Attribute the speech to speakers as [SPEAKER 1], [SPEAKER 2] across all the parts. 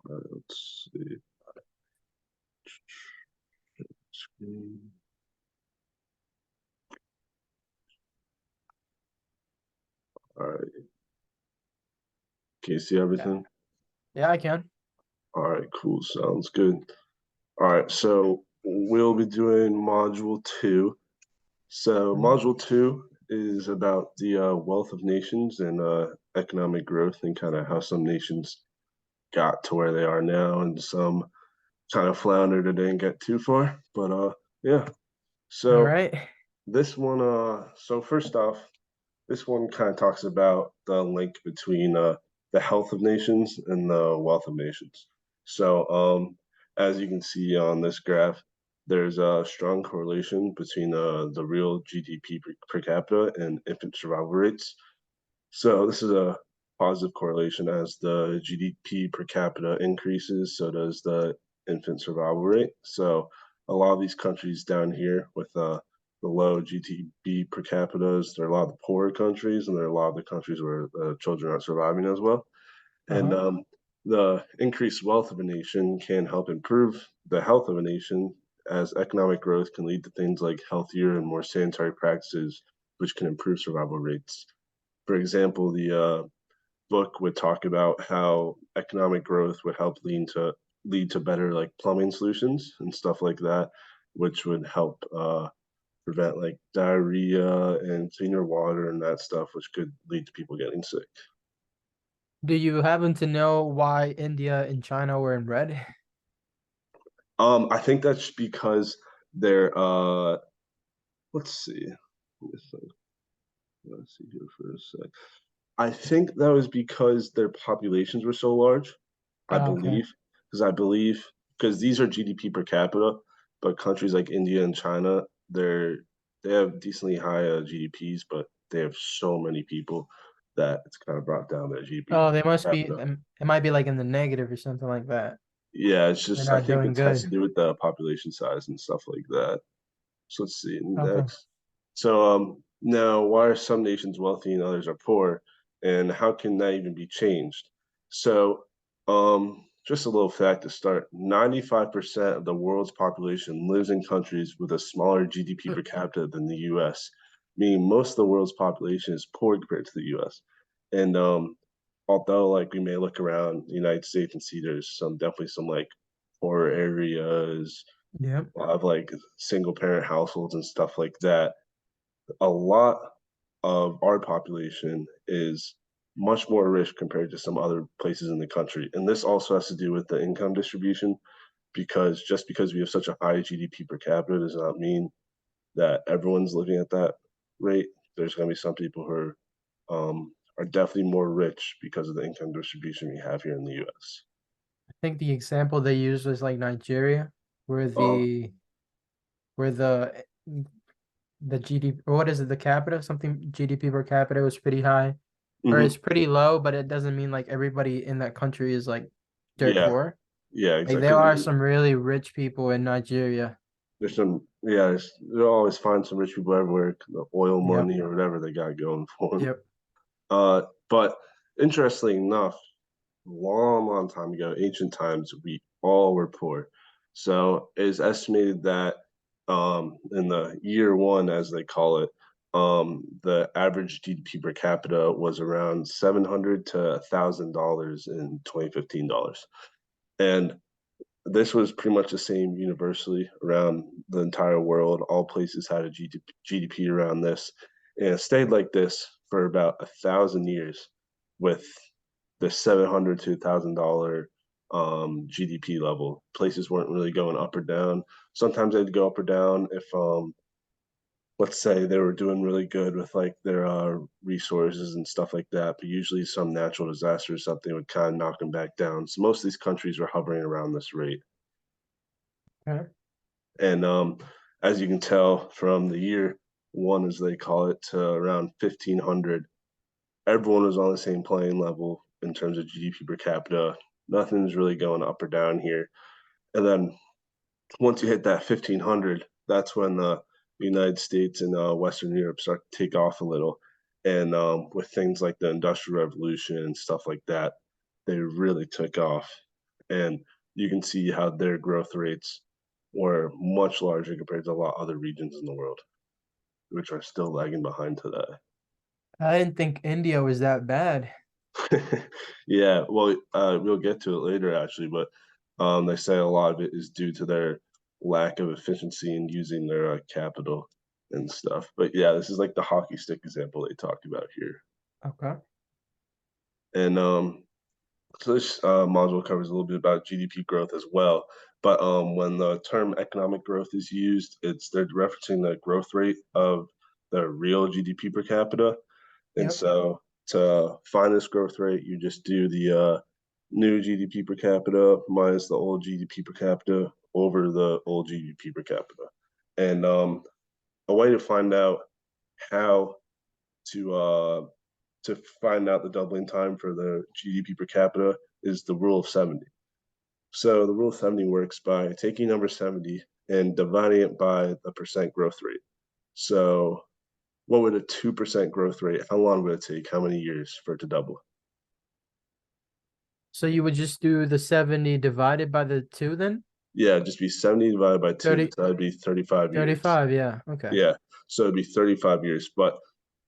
[SPEAKER 1] Let's see. Screen. All right. Can you see
[SPEAKER 2] Yeah.
[SPEAKER 1] everything?
[SPEAKER 2] Yeah, I can.
[SPEAKER 1] All right, cool. Sounds good. All right, so we'll be doing module two. So
[SPEAKER 2] Mhm.
[SPEAKER 1] module two is about the wealth of nations and economic growth and kind of how some nations got to where they are now and some kind of floundered and didn't get too far. But yeah.
[SPEAKER 2] All
[SPEAKER 1] So
[SPEAKER 2] right.
[SPEAKER 1] this one so first off, this one kind of talks about the link between the health of nations and the wealth of nations. So, as you can see on this graph, there's a strong correlation between the real GDP per capita and infant survival rates. So, this is a positive correlation. As the GDP per capita increases, so does the infant survival rate. So, a lot of these countries down here with the low GDP per capitas. There are a lot of the poorer countries, and there are a lot of the countries where the children aren't surviving as well. And
[SPEAKER 2] Uh-huh.
[SPEAKER 1] the increased wealth of a nation can help improve the health of a nation, as economic growth can lead to things like healthier and more sanitary practices, which can improve survival rates. For example, the book would talk about how economic growth would help lead to better like plumbing solutions and stuff like that, which would help prevent like diarrhea and cleaner water and that stuff, which could lead to people getting sick.
[SPEAKER 2] Do you happen to know why India and China were in red?
[SPEAKER 1] I think that's because they're let's see. Let's see here for a sec. I think that was because their populations were so large. I
[SPEAKER 2] Oh, okay.
[SPEAKER 1] believe because these are GDP per capita, but countries like India and China, they have decently high GDPs, but they have so many people that it's kind of brought down their GDP
[SPEAKER 2] Oh, they
[SPEAKER 1] per
[SPEAKER 2] must be,
[SPEAKER 1] capita.
[SPEAKER 2] it might be like in the negative or something like that.
[SPEAKER 1] Yeah, it's
[SPEAKER 2] They're
[SPEAKER 1] just I
[SPEAKER 2] not
[SPEAKER 1] think
[SPEAKER 2] doing
[SPEAKER 1] it has
[SPEAKER 2] good.
[SPEAKER 1] to do with the population size and stuff like that. So let's see
[SPEAKER 2] Okay.
[SPEAKER 1] next. So now why are some nations wealthy and others are poor, and how can that even be changed? So just a little fact to start: 95% of the world's population lives in countries with a smaller GDP per capita than the U.S., meaning most of the world's population is poor compared to the U.S. And although like we may look around the United States and see there's definitely some like poorer areas,
[SPEAKER 2] Yep.
[SPEAKER 1] a lot of like single parent households and stuff like that, a lot of our population is much more rich compared to some other places in the country. And this also has to do with the income distribution, because just because we have such a high GDP per capita does not mean that everyone's living at that rate. There's going to be some people who are definitely more rich because of the income distribution we have here in the US.
[SPEAKER 2] I think the example they used was like Nigeria, where
[SPEAKER 1] Um,
[SPEAKER 2] where the GDP, or what is it, the capita, something GDP per capita was pretty high, or it's
[SPEAKER 1] mhm.
[SPEAKER 2] pretty low, but it doesn't mean like everybody in that country is like dirt
[SPEAKER 1] Yeah,
[SPEAKER 2] poor.
[SPEAKER 1] yeah,
[SPEAKER 2] Like
[SPEAKER 1] exactly.
[SPEAKER 2] there are some really rich people in Nigeria.
[SPEAKER 1] They'll always find some rich people everywhere, the oil
[SPEAKER 2] Yep.
[SPEAKER 1] money or whatever they got going for them.
[SPEAKER 2] Yep.
[SPEAKER 1] But interestingly enough, long time ago, ancient times, we all were poor. So it is estimated that in the year one, as they call it, the average GDP per capita was around $700 to $1,000 in 2015 dollars. And this was pretty much the same universally around the entire world. All places had a GDP around this, and it stayed like this for about 1,000 years, with the $700 to $1,000 GDP level. Places weren't really going up or down. Sometimes they'd go up or down if let's say they were doing really good with like their resources and stuff like that, but usually some natural disaster or something would kind of knock them back down. So most of these countries were hovering around this rate.
[SPEAKER 2] Okay.
[SPEAKER 1] And as you can tell from the year one, as they call it, to around 1500, everyone was on the same playing level in terms of GDP per capita. Nothing's really going up or down here. And then once you hit that 1500, that's when the United States and Western Europe start to take off a little. And with things like the Industrial Revolution and stuff like that, they really took off. and you can see how their growth rates were much larger compared to a lot of other regions in the world, which are still lagging behind today.
[SPEAKER 2] I didn't think India was that bad.
[SPEAKER 1] Yeah, well, we'll get to it later actually, but they say a lot of it is due to their lack of efficiency in using their capital and stuff. But yeah, this is like the hockey stick example they talked about here.
[SPEAKER 2] Okay.
[SPEAKER 1] And so this module covers a little bit about GDP growth as well. But when the term economic growth is used, they're referencing the growth rate of the real GDP per capita. And
[SPEAKER 2] Yep.
[SPEAKER 1] so to find this growth rate, you just do the new GDP per capita minus the old GDP per capita over the old GDP per capita. And a way to find out how to uh, to find out the doubling time for the GDP per capita is the rule of 70. So the rule of 70 works by taking number 70 and dividing it by the percent growth rate. So what would a 2% growth rate, how long would it take? How many years for it to double?
[SPEAKER 2] So you would just do the 70 divided by the 2 then?
[SPEAKER 1] Yeah, just be 70 divided by 2,
[SPEAKER 2] 30,
[SPEAKER 1] so that'd be 35 years.
[SPEAKER 2] 35, yeah. Okay.
[SPEAKER 1] Yeah, so it'd be 35 years. But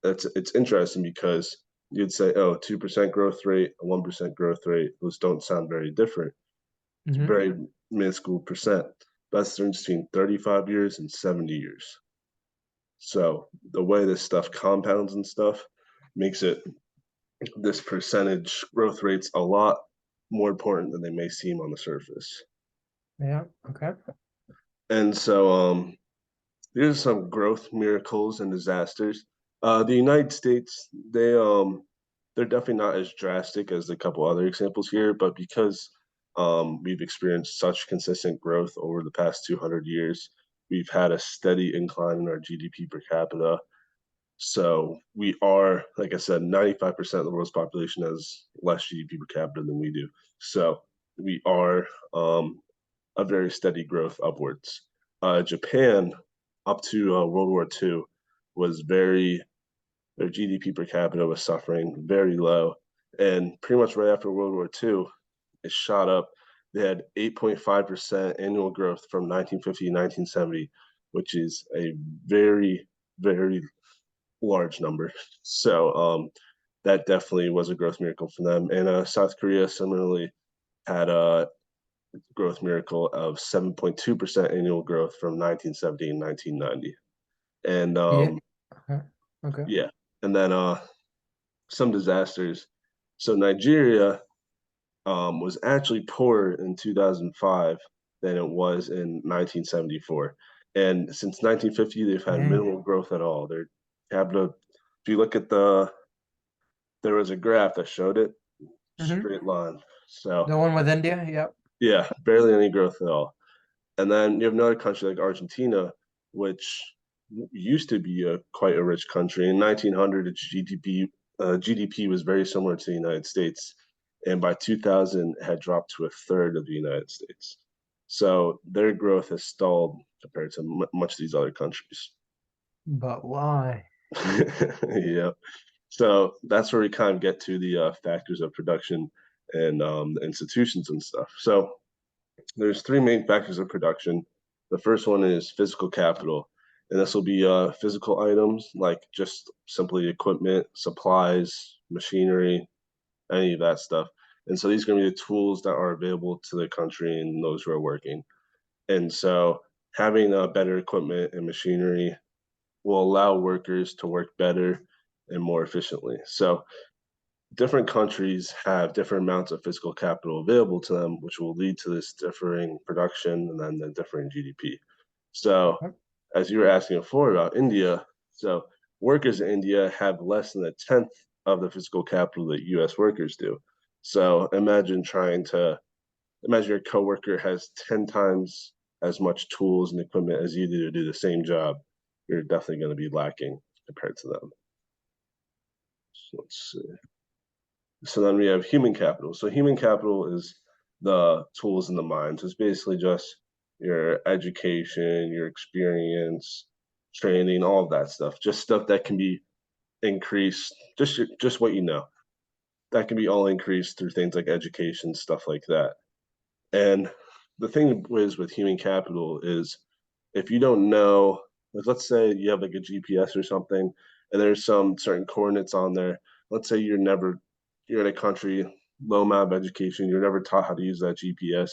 [SPEAKER 1] it's interesting because you'd say, oh, 2% growth rate, a 1% growth rate, those don't sound very different. It's
[SPEAKER 2] Mm-hmm.
[SPEAKER 1] very minuscule percent. That's the difference between 35 years and 70 years. So the way this stuff compounds and stuff makes it this percentage growth rates a lot more important than they may seem on the surface.
[SPEAKER 2] Yeah. Okay.
[SPEAKER 1] And so here's some growth miracles and disasters. The United States, they're definitely not as drastic as a couple other examples here, but because we've experienced such consistent growth over the past 200 years, we've had a steady incline in our GDP per capita. So we are, like I said, 95% of the world's population has less GDP per capita than we do. So we are a very steady growth upwards. Japan, up to World War II, was their GDP per capita was suffering very low. And pretty much right after World War II, it shot up. They had 8.5% annual growth from 1950 to 1970, which is a very, very large number. So that definitely was a growth miracle for them. And South Korea similarly had a growth miracle of 7.2% annual growth from 1970 and 1990. And
[SPEAKER 2] Yeah. Okay. Okay.
[SPEAKER 1] yeah, and then some disasters. So Nigeria was actually poorer in 2005 than it was in 1974. And since 1950, they've had
[SPEAKER 2] Dang.
[SPEAKER 1] minimal growth at all. Their capita, if you look at there was a graph that showed it,
[SPEAKER 2] Mm-hmm.
[SPEAKER 1] straight line. So
[SPEAKER 2] The one with India? Yep.
[SPEAKER 1] yeah, barely any growth at all. And then you have another country like Argentina, which used to be quite a rich country. In 1900, its GDP was very similar to the United States, and by 2000, it had dropped to a third of the United States. So their growth has stalled compared to much of these other countries.
[SPEAKER 2] But why?
[SPEAKER 1] Yeah. So that's where we kind of get to the factors of production and the institutions and stuff. So there's three main factors of production. The first one is physical capital, and this will be physical items like just simply equipment, supplies, machinery, any of that stuff. And so these are going to be the tools that are available to the country and those who are working. And so having better equipment and machinery will allow workers to work better and more efficiently. So different countries have different amounts of physical capital available to them, which will lead to this differing production and then the differing GDP. So,
[SPEAKER 2] Okay.
[SPEAKER 1] as you were asking before about India, so workers in India have less than a tenth of the physical capital that US workers do. So, imagine your coworker has 10 times as much tools and equipment as you do to do the same job. You're definitely going to be lacking compared to them. So let's see. So then we have human capital. So human capital is the tools in the mind. So it's basically just your education, your experience, training, all of that stuff. Just stuff that can be increased. Just what you know. That can be all increased through things like education, stuff like that. And the thing is with human capital is if you don't know, like let's say you have like a GPS or something, and there's some certain coordinates on there. Let's say you're in a country, low amount of education, you're never taught how to use that GPS.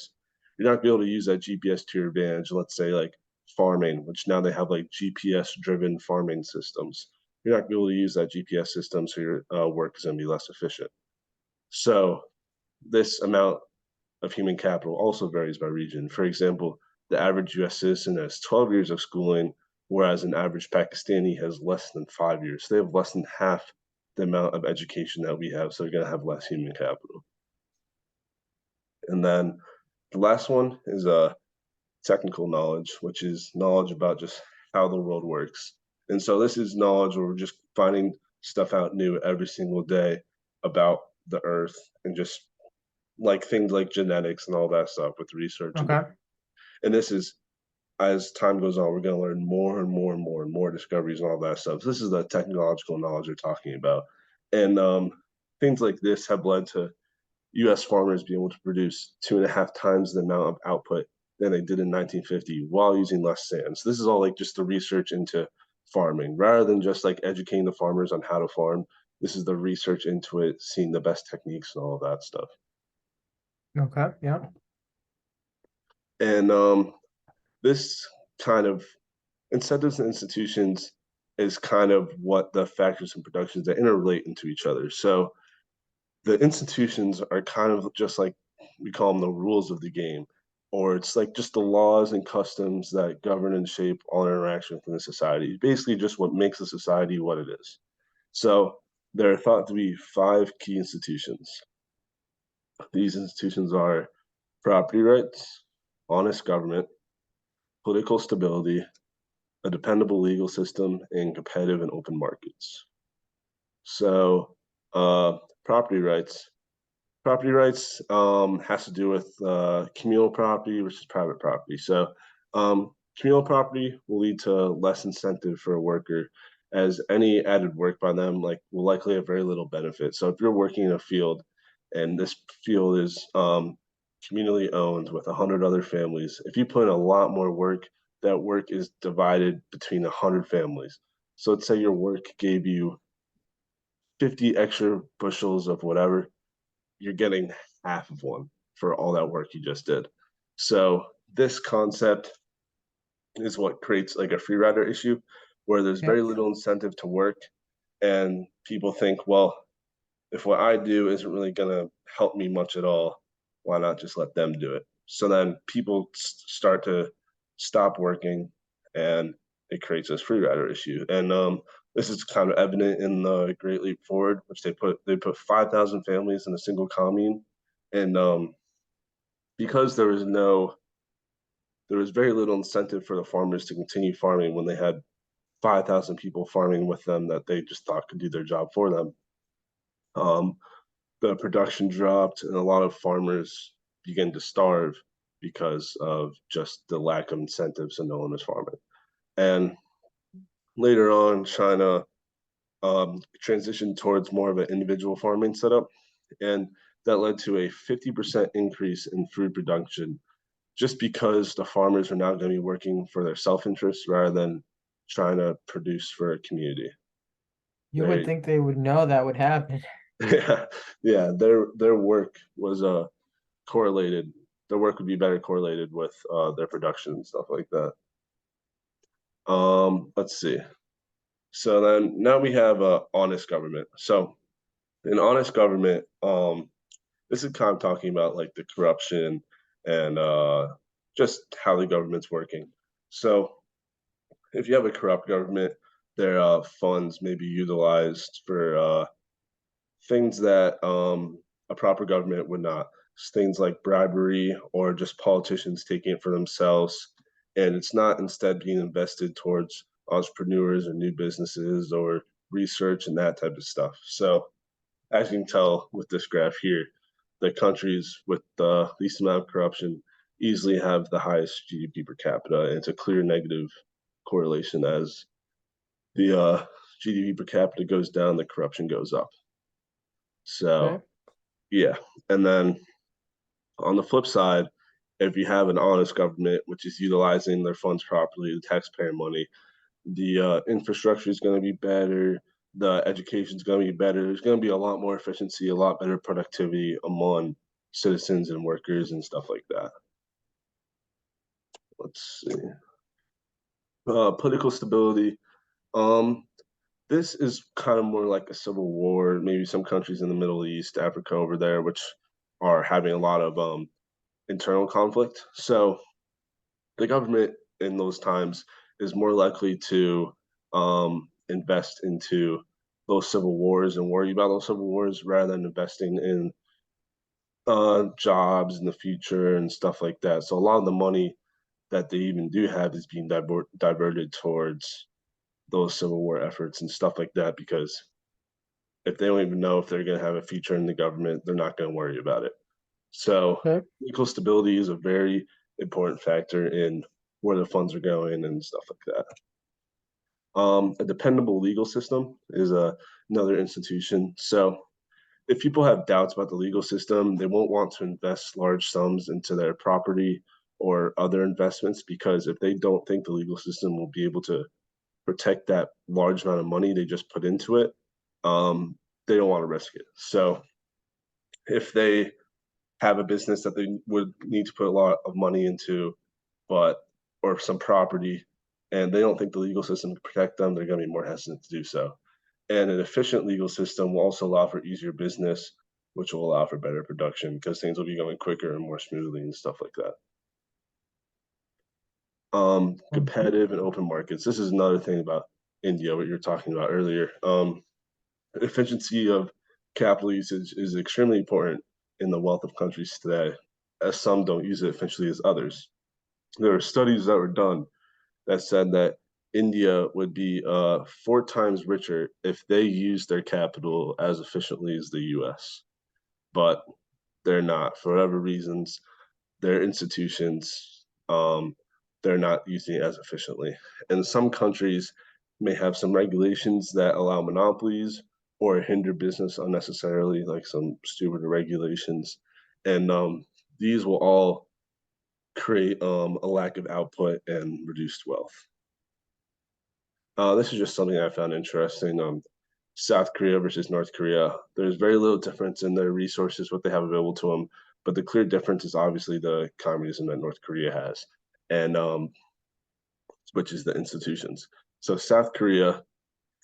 [SPEAKER 1] You're not gonna be able to use that GPS to your advantage. Let's say like farming, which now they have like GPS driven farming systems. You're not gonna be able to use that GPS system, so your work is gonna be less efficient. So this amount of human capital also varies by region. For example, the average US citizen has 12 years of schooling, whereas an average Pakistani has less than 5 years. So they have less than half the amount of education that we have, so they're going to have less human capital. And then the last one is technical knowledge, which is knowledge about just how the world works. And so this is knowledge where we're just finding stuff out new every single day about the earth and just like things like genetics and all that stuff with research
[SPEAKER 2] Okay.
[SPEAKER 1] and this is as time goes on, we're going to learn more and more and more and more discoveries and all that stuff. So this is the technological knowledge we're talking about, and things like this have led to U.S. farmers being able to produce 2.5 times the amount of output than they did in 1950 while using less sand. So this is all like just the research into farming, rather than just like educating the farmers on how to farm. This is the research into it, seeing the best techniques and all of that stuff.
[SPEAKER 2] Okay. Yeah.
[SPEAKER 1] And this kind of incentives and institutions is kind of what the factors in productions that interrelate into each other. So the institutions are kind of just like we call them the rules of the game, or it's like just the laws and customs that govern and shape all interaction within the society. Basically, just what makes the society what it is. So there are thought to be five key institutions. These institutions are property rights, honest government, political stability, a dependable legal system, and competitive and open markets. So, uh, property rights. Property rights has to do with communal property versus private property. So, communal property will lead to less incentive for a worker, as any added work by them like will likely have very little benefit. So, if you're working in a field, and this field is communally owned with 100 other families, if you put in a lot more work, that work is divided between 100 families. So, let's say your work gave you 50 extra bushels of whatever, you're getting half of one for all that work you just did. So this concept is what creates like a free rider issue where there's very
[SPEAKER 2] Yep.
[SPEAKER 1] little incentive to work and people think, well, if what I do isn't really going to help me much at all, why not just let them do it? So then people start to stop working and it creates this free rider issue. And this is kind of evident in the Great Leap Forward, which they put 5,000 families in a single commune. And because there was very little incentive for the farmers to continue farming when they had 5,000 people farming with them that they just thought could do their job for them. Um, the production dropped and a lot of farmers began to starve because of just the lack of incentives and no one was farming. And later on, China transitioned towards more of an individual farming setup. And that led to a 50% increase in food production just because the farmers are now going to be working for their self-interest rather than trying to produce for a community.
[SPEAKER 2] You would
[SPEAKER 1] They
[SPEAKER 2] think they would know that would happen.
[SPEAKER 1] yeah, yeah, their work was correlated. Their work would be better correlated with their production and stuff like that. Let's see. So then now we have a honest government. So an honest government, this is kind of talking about like the corruption and just how the government's working. So if you have a corrupt government, their funds may be utilized for things that a proper government would not. Things like bribery or just politicians taking it for themselves. And it's not instead being invested towards entrepreneurs or new businesses or research and that type of stuff. So, as you can tell with this graph here, the countries with the least amount of corruption easily have the highest GDP per capita. And it's a clear negative correlation as the GDP per capita goes down, the corruption goes up. So
[SPEAKER 2] Okay.
[SPEAKER 1] yeah, and then on the flip side, if you have an honest government which is utilizing their funds properly, the taxpayer money, the infrastructure is going to be better, the education is going to be better. There's going to be a lot more efficiency, a lot better productivity among citizens and workers and stuff like that. Let's see. Political stability. Um, this is kind of more like a civil war. Maybe some countries in the Middle East, Africa over there, which are having a lot of internal conflict. So the government in those times is more likely to invest into those civil wars and worry about those civil wars rather than investing in jobs in the future and stuff like that. So a lot of the money that they even do have is being diverted towards those civil war efforts and stuff like that because if they don't even know if they're going to have a future in the government, they're not going to worry about it. So
[SPEAKER 2] Okay.
[SPEAKER 1] political stability is a very important factor in where the funds are going and stuff like that. A dependable legal system is another institution. So if people have doubts about the legal system, they won't want to invest large sums into their property or other investments because if they don't think the legal system will be able to protect that large amount of money they just put into it, um, they don't want to risk it. So if they have a business that they would need to put a lot of money into, but or some property, and they don't think the legal system can protect them, they're going to be more hesitant to do so. And an efficient legal system will also allow for easier business, which will allow for better production because things will be going quicker and more smoothly and stuff like that.
[SPEAKER 2] Okay.
[SPEAKER 1] Competitive and open markets. This is another thing about India, what you were talking about earlier. Efficiency of capital usage is extremely important in the wealth of countries today, as some don't use it efficiently as others. There are studies that were done that said that India would be 4 times richer if they used their capital as efficiently as the US, but they're not for whatever reasons. Their institutions, they're not using it as efficiently. And some countries may have some regulations that allow monopolies or hinder business unnecessarily, like some stupid regulations. And these will all create a lack of output and reduced wealth. This is just something I found interesting. South Korea versus North Korea. There's very little difference in their resources, what they have available to them, but the clear difference is obviously the communism that North Korea has, and which is the institutions. So South Korea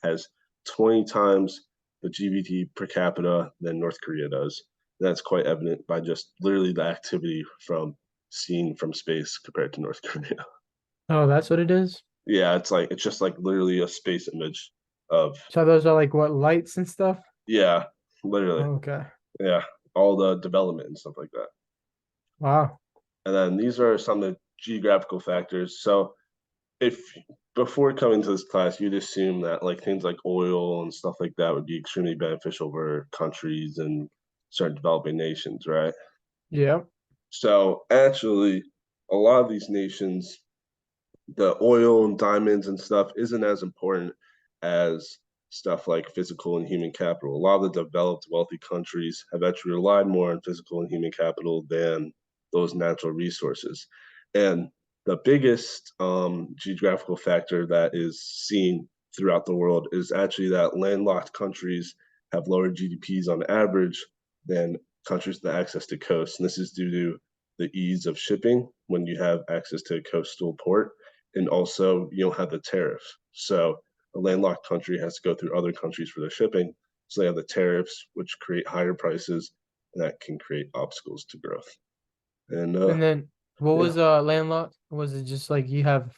[SPEAKER 1] has 20 times the GDP per capita than North Korea does. That's quite evident by just literally the activity from seen from space compared to North Korea.
[SPEAKER 2] Oh, that's what it is.
[SPEAKER 1] Yeah, it's just like literally a space image of
[SPEAKER 2] So those are like what lights and stuff?
[SPEAKER 1] yeah, literally.
[SPEAKER 2] Okay.
[SPEAKER 1] Yeah, all the development and stuff like that.
[SPEAKER 2] Wow.
[SPEAKER 1] And then these are some of the geographical factors. So if before coming to this class, you'd assume that like things like oil and stuff like that would be extremely beneficial for countries and certain developing nations, right?
[SPEAKER 2] Yeah.
[SPEAKER 1] So actually, a lot of these nations the oil and diamonds and stuff isn't as important as stuff like physical and human capital. A lot of the developed, wealthy countries have actually relied more on physical and human capital than those natural resources. And the biggest geographical factor that is seen throughout the world is actually that landlocked countries have lower GDPs on average than countries with access to coast. And this is due to the ease of shipping when you have access to a coastal port and also you don't have the tariffs. So a landlocked country has to go through other countries for their shipping. So they have the tariffs, which create higher prices, and that can create obstacles to growth. And
[SPEAKER 2] And then what
[SPEAKER 1] yeah,
[SPEAKER 2] was landlocked? Was it just like you have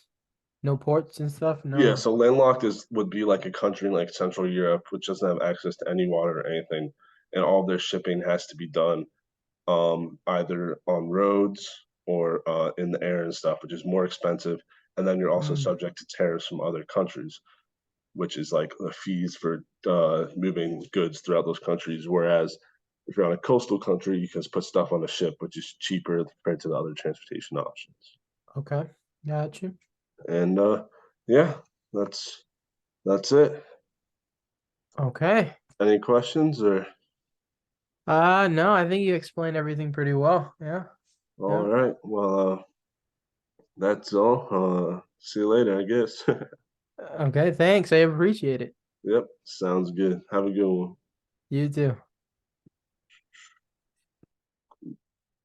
[SPEAKER 2] no ports and stuff?
[SPEAKER 1] yeah.
[SPEAKER 2] No.
[SPEAKER 1] So landlocked is would be like a country in like Central Europe, which doesn't have access to any water or anything, and all their shipping has to be done either on roads or in the air and stuff, which is more expensive. And then you're also
[SPEAKER 2] Mm,
[SPEAKER 1] subject to tariffs from other countries, which is like the fees for moving goods throughout those countries. Whereas if you're on a coastal country, you can just put stuff on a ship, which is cheaper compared to the other transportation options.
[SPEAKER 2] okay. Got you.
[SPEAKER 1] And yeah, that's it.
[SPEAKER 2] Okay.
[SPEAKER 1] Any questions or
[SPEAKER 2] No, I think you explained everything pretty well. Yeah.
[SPEAKER 1] All
[SPEAKER 2] Yep.
[SPEAKER 1] right. Well, that's all. See you later, I guess.
[SPEAKER 2] Okay, thanks. I appreciate it.
[SPEAKER 1] Yep. Sounds good. Have a good one.
[SPEAKER 2] You too.